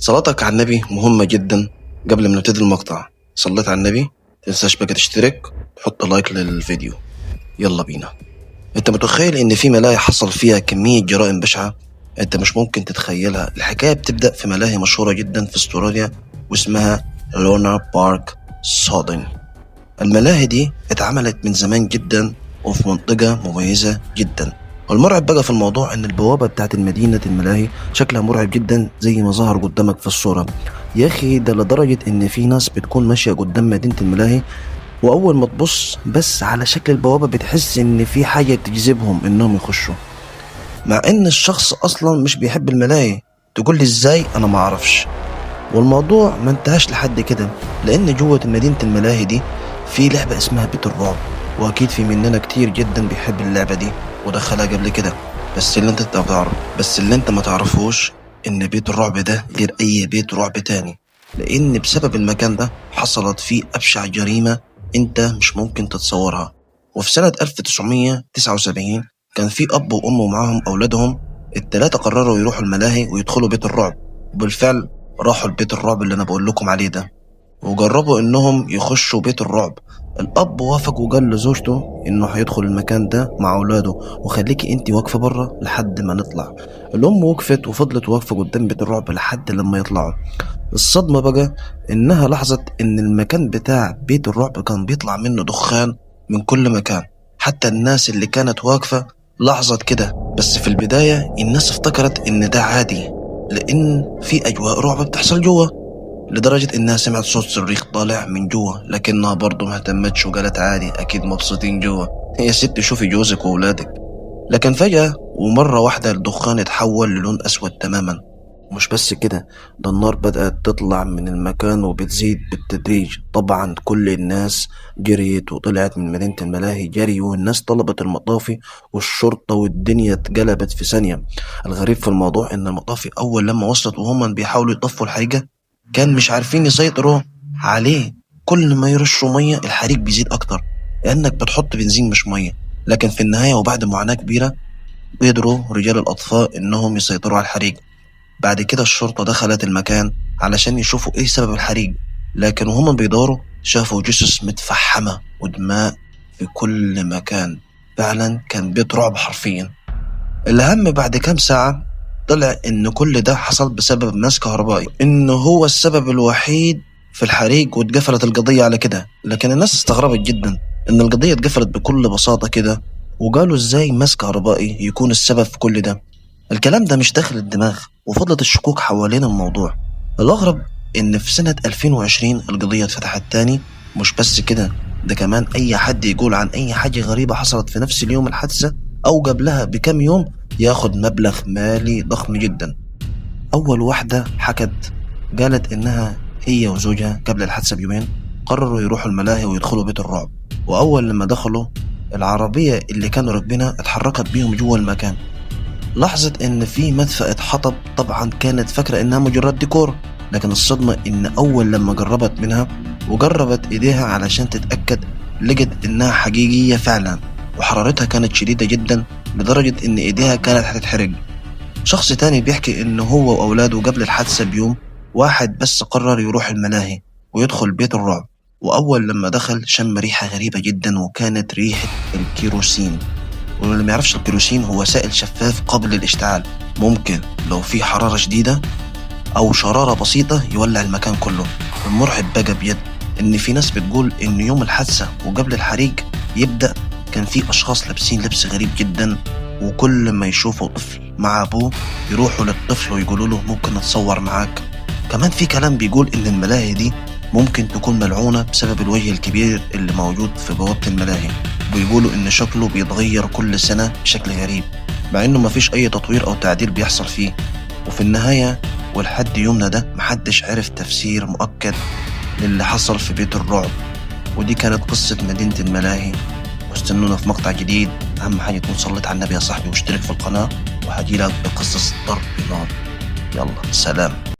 صلاتك على النبي مهمة جدا. قبل ما نبتدي المقطع، صليت على النبي؟ تنساش بقى تشترك وتحط لايك للفيديو. يلا بينا. انت متخيل ان في ملاهي حصل فيها كمية جرائم بشعة انت مش ممكن تتخيلها؟ الحكاية بتبدأ في ملاهي مشهورة جدا في استراليا واسمها لونا بارك سودن. الملاهي دي اتعملت من زمان جدا وفي منطقة مميزة جدا. والمرعب بقى في الموضوع ان البوابة بتاعت المدينة الملاهي شكلها مرعب جدا زي ما ظهر قدامك في الصورة. يا اخي ده لدرجة ان في ناس بتكون ماشية قدام مدينة الملاهي واول ما تبص بس على شكل البوابة بتحس ان في حاجة تجذبهم انهم يخشوا، مع ان الشخص اصلا مش بيحب الملاهي. تقول لي ازاي؟ انا ما اعرفش. والموضوع ما انتهاش لحد كده، لان جوه مدينة الملاهي دي في لعبة اسمها بيت الرعب، واكيد في مننا كتير جدا بيحب اللعبة دي ودخلها قبل كده. بس اللي انت ما تعرفوش ان بيت الرعب ده غير اي بيت رعب تاني، لان بسبب المكان ده حصلت فيه ابشع جريمة انت مش ممكن تتصورها. وفي سنة 1979 كان في اب وام ومعاهم اولادهم التلاتة قرروا يروحوا الملاهي ويدخلوا بيت الرعب. وبالفعل راحوا البيت الرعب اللي انا بقول لكم عليه ده وجربوا انهم يخشوا بيت الرعب. الاب وافق وقال لزوجته انه هيدخل المكان ده مع اولاده وخليكي انتي واقفه بره لحد ما نطلع. الام وقفت وفضلت واقفه قدام بيت الرعب لحد لما يطلعوا. الصدمه بقى انها لاحظت ان المكان بتاع بيت الرعب كان بيطلع منه دخان من كل مكان. حتى الناس اللي كانت واقفه لاحظت كده، بس في البدايه الناس افتكرت ان ده عادي لان في اجواء رعب بتحصل جوه، لدرجة إنها سمعت صوت صريخ طالع من جوا، لكنها برضه ما اهتمتش وقالت عادي أكيد مبسوطين جوا، يا ست شوفي جوزك وولادك. لكن فجأة ومرة واحدة الدخان اتحول للون أسود تماما. مش بس كده، ده النار بدأت تطلع من المكان وبتزيد بالتدريج. طبعا كل الناس جريت وطلعت من مدينة الملاهي جري، والناس طلبت المطافي والشرطة والدنيا اتقلبت في ثانية. الغريب في الموضوع إن المطافي أول لما وصلت وهم بيحاولوا يطفوا الحريقة كان مش عارفين يسيطروا عليه. كل ما يرشوا مية الحريق بيزيد أكتر، لأنك بتحط بنزين مش مية. لكن في النهاية وبعد معاناة كبيرة قدروا رجال الأطفاء إنهم يسيطروا على الحريق. بعد كده الشرطة دخلت المكان علشان يشوفوا إيه سبب الحريق، لكن وهم بيدوروا شافوا جثث متفحمة ودماء في كل مكان. فعلا كان بيت رعب حرفيا. الأهم بعد كام ساعة طلع إن كل ده حصل بسبب ماس كهربائي، إنه هو السبب الوحيد في الحريق، واتقفلت القضية على كده. لكن الناس استغربت جدا إن القضية اتقفلت بكل بساطة كده، وقالوا إزاي ماس كهربائي يكون السبب في كل ده؟ الكلام ده مش داخل الدماغ، وفضلت الشكوك حوالين الموضوع. الأغرب إن في سنة 2020 القضية اتفتحت تاني. مش بس كده، ده كمان أي حد يقول عن أي حاجة غريبة حصلت في نفس اليوم الحادثة أو قبلها بكم يوم ياخد مبلغ مالي ضخم جدا. أول واحدة حكت قالت إنها هي وزوجها قبل الحادثة بيومين قرروا يروحوا الملاهي ويدخلوا بيت الرعب. وأول لما دخلوا العربية اللي كانوا راكبينها اتحركت بيهم جوا المكان. لاحظت إن في مدفأة اتحطب، طبعا كانت فاكرة إنها مجرد ديكور، لكن الصدمة إن أول لما قربت منها وجربت إيديها علشان تتأكد لقت إنها حقيقية فعلا، وحرارتها كانت شديدة جدا لدرجة إن إيديها كانت هتتحرق. شخص تاني بيحكي إن هو وأولاده قبل الحادثة بيوم واحد بس قرر يروح الملاهي ويدخل بيت الرعب. وأول لما دخل شم ريحة غريبة جدا، وكانت ريحة الكيروسين. واللي ما يعرفش الكيروسين هو سائل شفاف قابل للاشتعال، ممكن لو في حرارة شديدة أو شرارة بسيطة يولع المكان كله. المرعب بقى بجد إن في ناس بتقول إن يوم الحادثة وقبل الحريق يبدأ كان في أشخاص لابسين لبس غريب جدا، وكل ما يشوفوا طفل مع أبوه يروحوا للطفل ويقولوا له ممكن نتصور معاك. كمان في كلام بيقول إن الملاهي دي ممكن تكون ملعونة بسبب الوجه الكبير اللي موجود في بوابة الملاهي. بيقولوا إن شكله بيتغير كل سنة بشكل غريب، مع إنه مفيش أي تطوير أو تعديل بيحصل فيه. وفي النهاية ولحد يومنا ده محدش عرف تفسير مؤكد للي حصل في بيت الرعب. ودي كانت قصة مدينة الملاهي، واستنونا في مقطع جديد. أهم حاجة تكون صليت على النبي يا صاحبي واشترك في القناة، وهجيلك بقصص ضرب نار. يلا سلام.